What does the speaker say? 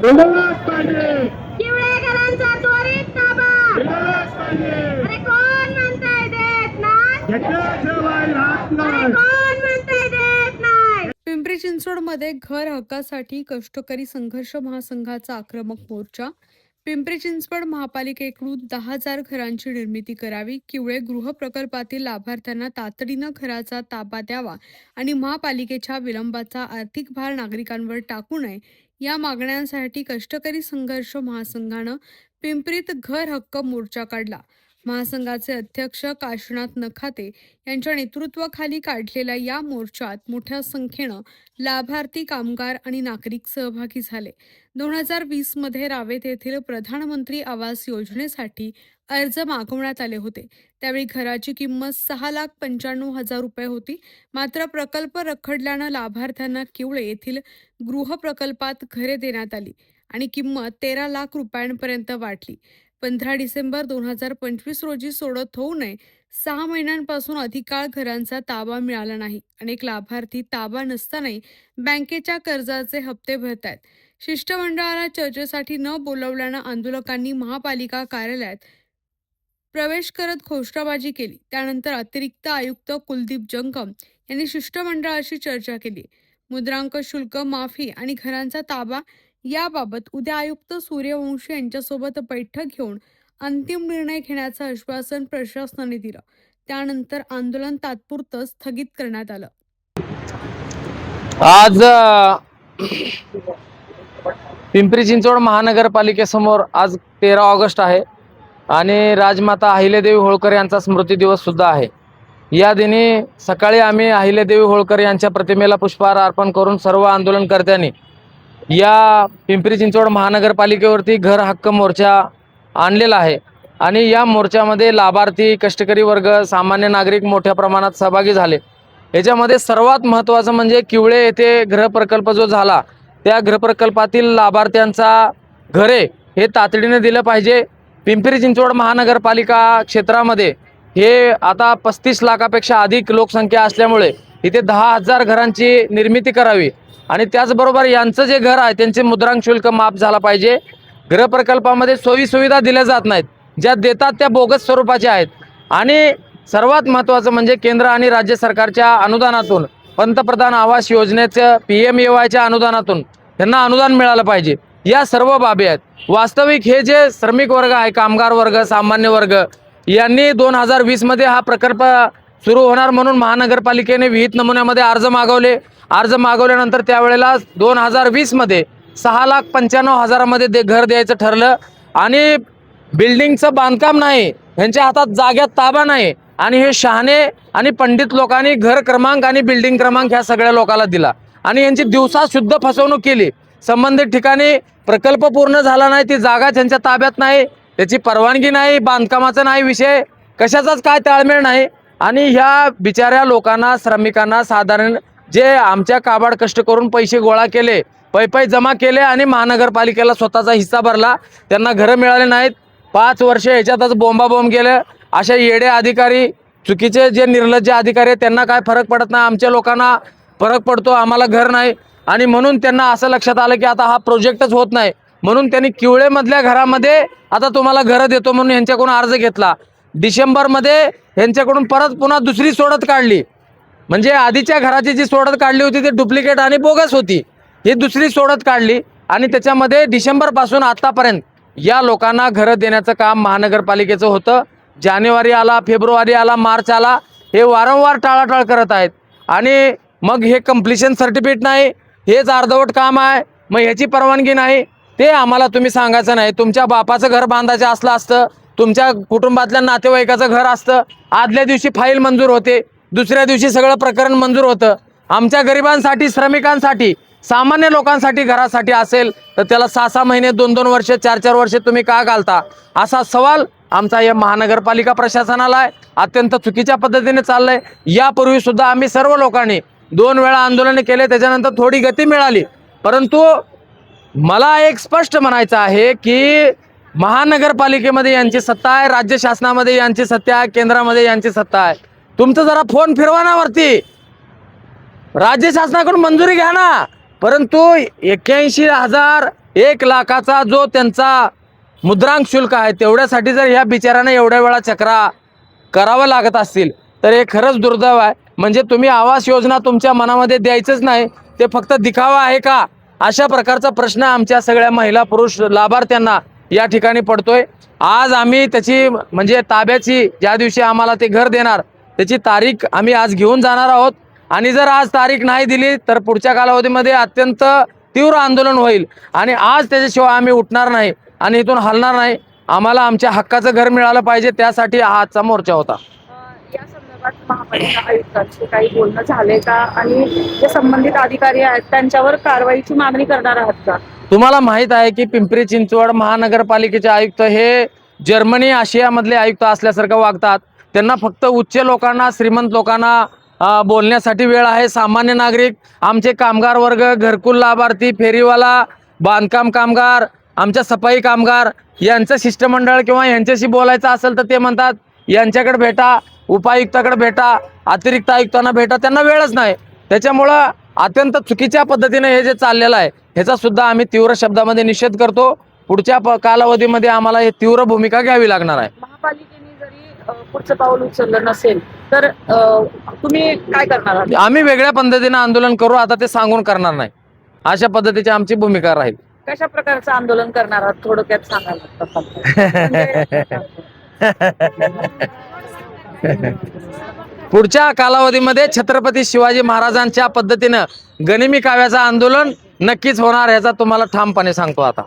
मिळालाच पाहिजे, पिवळ्या घरांचा त्वरित ताबा. मिळालाच पाहिजे. अरे कोण म्हणताय देत नाही? घेतल्याशिवाय राहत अरे नाही. कोण म्हणताय देत नाही? पिंपरी चिंचवडमध्ये घर हक्कासाठी कष्टकरी संघर्ष महासंघाचा आक्रमक मोर्चा. पिंपरी चिंचवड महापालिकेकडून 10,000 घरांची निर्मिती करावी, किवळे गृह प्रकल्पातील लाभार्थ्यांना तातडीनं घराचा ताबा द्यावा आणि महापालिकेच्या विलंबाचा आर्थिक भार नागरिकांवर टाकू नये या मागण्यांसाठी कष्टकरी संघर्ष महासंघानं पिंपरीत घर हक्क मोर्चा काढला. महासंघाचे अध्यक्ष काशीनाथ नखाते यांच्या नेतृत्वाखाली काढलेल्या या मोर्चात मोठ्या संख्येनं लाभार्थी, कामगार आणि नागरिक सहभागी झाले. 2020 मध्ये रावेत येथील प्रधानमंत्री आवास योजनेसाठी अर्ज मागवण्यात आले होते. त्यावेळी घराची किंमत 6,95,000 रुपये होती. मात्र प्रकल्प रखडल्यानं लाभार्थ्यांना किवळे येथील गृह प्रकल्पात घरे देण्यात आली आणि किंमत 13 लाख रुपयांपर्यंत वाढली. 15 डिसेंबर 2025 रोजी सोडत होऊ नये 6 महिन्यांपासून अधिक काळ घरांचा ताबा मिळाला नाही. अनेक लाभार्थी ताबा नसतानाही बँकेच्या कर्जाचे हप्ते भरत आहेत. शिष्टमंडळाला चर्चेसाठी न बोलवल्यानं आंदोलकांनी महापालिका कार्यालयात प्रवेश करत घोषणाबाजी केली. त्यानंतर अतिरिक्त आयुक्त कुलदीप जंगम यांनी शिष्टमंडळाशी चर्चा केली. मुद्रांक शुल्क माफी आणि घरांचा ताबा याबाबत उद्या आयुक्त सूर्यवंशी यांच्यासोबत बैठक घेऊन अंतिम निर्णय घेण्याचं आश्वासन प्रशासनाने दिलं. त्यानंतर आंदोलन तात्पुरतं स्थगित करण्यात आलं. आज पिंपरी चिंचवड महानगरपालिकेसमोर आज 13 ऑगस्ट आहे आणि राजमाता अहिल्यादेवी होळकर यांचा स्मृती दिवस सुद्धा आहे. या दिनी सकाळी आम्ही अहिल्यादेवी होळकर यांच्या प्रतिमेला पुष्पहार अर्पण करून सर्व आंदोलनकर्त्यांनी या पिंपरी चिंचवड महानगरपालिकेवरती घर हक्क मोर्चा आणलेला आहे आणि या मोर्चामध्ये लाभार्थी, कष्टकरी वर्ग, सामान्य नागरिक मोठ्या प्रमाणात सहभागी झाले. याच्यामध्ये सर्वात महत्त्वाचं म्हणजे किवळे येथे गृहप्रकल्प जो झाला त्या गृहप्रकल्पातील लाभार्थ्यांचा घरे हे तातडीने दिलं पाहिजे. पिंपरी चिंचवड महानगरपालिका क्षेत्रामध्ये हे आता 35 लाखापेक्षा अधिक लोकसंख्या असल्यामुळे इथे 10,000 घरांची निर्मिती करावी आणि त्याचबरोबर यांचं जे घर आहे त्यांचे मुद्रांक शुल्क माफ झाला पाहिजे. गृहप्रकल्पामध्ये सोयीसुविधा दिल्या जात नाहीत, ज्या देतात त्या बोगस स्वरूपाच्या आहेत आणि सर्वात महत्त्वाचं म्हणजे केंद्र आणि राज्य सरकारच्या अनुदानातून, पंतप्रधान आवास योजनेचं PMAYच्या अनुदानातून त्यांना अनुदान मिळालं पाहिजे. या सर्व बाबी आहेत. वास्तविक हे जे श्रमिक वर्ग आहे, कामगार वर्ग, सामान्य वर्ग यांनी 2020 मध्ये हा प्रकल्प सुरू होणार म्हणून महानगरपालिकेने विहित नमुन्यामध्ये अर्ज मागवले. अर्ज मागवल्यानंतर त्यावेळेला 2020 मध्ये 6,95,000 मध्ये घर द्यायचं ठरलं आणि बिल्डिंगचं बांधकाम नाही, यांच्या हातात जाग्यात ताबा नाही आणि हे शहाणे आणि पंडित लोकांनी घर क्रमांक आणि बिल्डिंग क्रमांक ह्या सगळ्या लोकांना दिला आणि यांची दिवसा शुद्ध फसवणूक केली. संबंधित ठिकाणी प्रकल्प पूर्ण झाला नाही, ती जागा त्यांच्या ताब्यात नाही, त्याची परवानगी नाही, बांधकामाचा नाही विषय, कशाचाच काय ताळमेळ नाही आणि ह्या बिचाऱ्या लोकांना, श्रमिकांना साधारण जे आमच्या काबाड कष्ट करून पैसे गोळा केले, पै जमा केले आणि महानगरपालिकेला स्वतःचा हिस्सा भरला, त्यांना घरं मिळाले नाहीत. 5 वर्ष ह्याच्यातच बोंबाबोंब गेलं. अशा येडे अधिकारी, चुकीचे जे निर्लज्ज अधिकारी आहेत त्यांना काय फरक पडत नाही, आमच्या लोकांना फरक पडतो, आम्हाला घर नाही आणि म्हणून त्यांना असं लक्षात आलं की आता हा प्रोजेक्टच होत नाही म्हणून त्यांनी किवळेमधल्या घरामध्ये आता तुम्हाला घरं देतो म्हणून यांच्याकडून अर्ज घेतला. डिसेंबरमध्ये यांच्याकडून परत पुन्हा दुसरी सोडत काढली. म्हणजे आधीच्या घराची जी सोडत काढली होती ती डुप्लिकेट आणि बोगस होती, ही दुसरी सोडत काढली आणि त्याच्यामध्ये डिसेंबरपासून आतापर्यंत या लोकांना घरं देण्याचं काम महानगरपालिकेचं होतं. जानेवारी आला, फेब्रुवारी आला, मार्च आला, हे वारंवार टाळाटाळ करत आहेत आणि मग हे कंप्लिशन सर्टिफिकेट नाही, हेच अर्धवट काम आहे, मग ह्याची परवानगी नाही. ते आम्हाला तुम्ही सांगायचं नाही. तुमच्या बापाचं घर बांधायचं असलं असतं, तुमच्या कुटुंबातल्या नातेवाईकाचं घर असतं, आदल्या दिवशी फाईल मंजूर होते, दुसऱ्या दिवशी सगळं प्रकरण मंजूर होतं. आमच्या गरिबांसाठी, श्रमिकांसाठी, सामान्य लोकांसाठी घरासाठी असेल तर त्याला 6-6 महिने, 2-2 वर्ष, 4-4 वर्ष तुम्ही का घालता, असा सवाल आमचा या महानगरपालिका प्रशासनाला आहे. अत्यंत चुकीच्या पद्धतीने चाललंय. यापूर्वी सुद्धा आम्ही सर्व लोकांनी 2 वेळा आंदोलन केले, त्याच्यानंतर थोडी गती मिळाली. परंतु मला एक स्पष्ट म्हणायचं आहे की महानगरपालिकेमध्ये यांची सत्ता आहे, राज्य शासनामध्ये यांची सत्ता आहे, केंद्रामध्ये यांची सत्ता आहे. तुमचं जरा फोन फिरवा ना वरती, राज्य शासनाकडून मंजुरी घ्या ना. परंतु 81,000 1 लाखाचा जो त्यांचा मुद्रांक शुल्क आहे तेवढ्यासाठी जर ह्या बिचाऱ्यांना एवढ्या वेळा चक्रा करावं लागत असतील तर हे खरंच दुर्दैव आहे. म्हणजे तुम्ही आवास योजना तुमच्या मनामध्ये द्यायचंच नाही, ते फक्त दिखावा आहे का, अशा प्रकारचा प्रश्न आमच्या सगळ्या महिला पुरुष लाभार्थ्यांना या ठिकाणी पडतोय. आज आम्ही त्याची म्हणजे ताब्याची ज्या दिवशी आम्हाला ते घर देणार त्याची तारीख आम्ही आज घेऊन जाणार आहोत. आणि जर आज तारीख नाही दिली तर पुढच्या कालावधीमध्ये अत्यंत तीव्र आंदोलन होईल आणि आज त्याच्याशिवाय आम्ही उठणार नाही आणि इथून हलणार नाही. आम्हाला आमच्या हक्काचं घर मिळालं पाहिजे, त्यासाठी हा आजचा मोर्चा होता. या संदर्भात महापालिका आयुक्तांशी काही बोलणं झाले का आणि जे संबंधित अधिकारी आहेत त्यांच्यावर कारवाईची मागणी करणार आहात का? तुम्हाला माहीत आहे की पिंपरी चिंचवड महानगरपालिकेचे आयुक्त हे जर्मनी आशियामधले आयुक्त असल्यासारखं वागतात. त्यांना फक्त उच्च लोकांना श्रीमंत लोकांना बोलण्यासाठी वेळ आहे. सामान्य नागरिक, आमचे कामगार वर्ग, घरकुल लाभार्थी, फेरीवाला, बांधकाम कामगार, आमच्या सफाई कामगार यांचं शिष्टमंडळ किंवा यांच्याशी बोलायचं असेल तर ते म्हणतात यांच्याकडे भेटा, उपायुक्ताकडे भेटा, अतिरिक्त आयुक्तांना भेटा, त्यांना वेळच नाही. त्याच्यामुळं अत्यंत चुकीच्या पद्धतीने हे जे चाललेलं आहे ह्याचा सुद्धा आम्ही तीव्र शब्दामध्ये निषेध करतो. पुढच्या कालावधीमध्ये आम्हाला हे तीव्र भूमिका घ्यावी लागणार आहे. महापालिकेने जरी पुढचं पाऊल उचललं नसेल तर तुम्ही काय करणार आहात? आम्ही वेगळ्या पद्धतीने आंदोलन करू, आता ते सांगून करणार नाही. अशा पद्धतीची आमची भूमिका राहील. कशा प्रकारचं आंदोलन करणार आहात थोडक्यात सांगायला? पुढच्या कालावधीमध्ये छत्रपती शिवाजी महाराजांच्या पद्धतीनं गनिमी काव्याचं आंदोलन नक्कीच होणार, ह्याचा तुम्हाला ठामपणे सांगतो आता.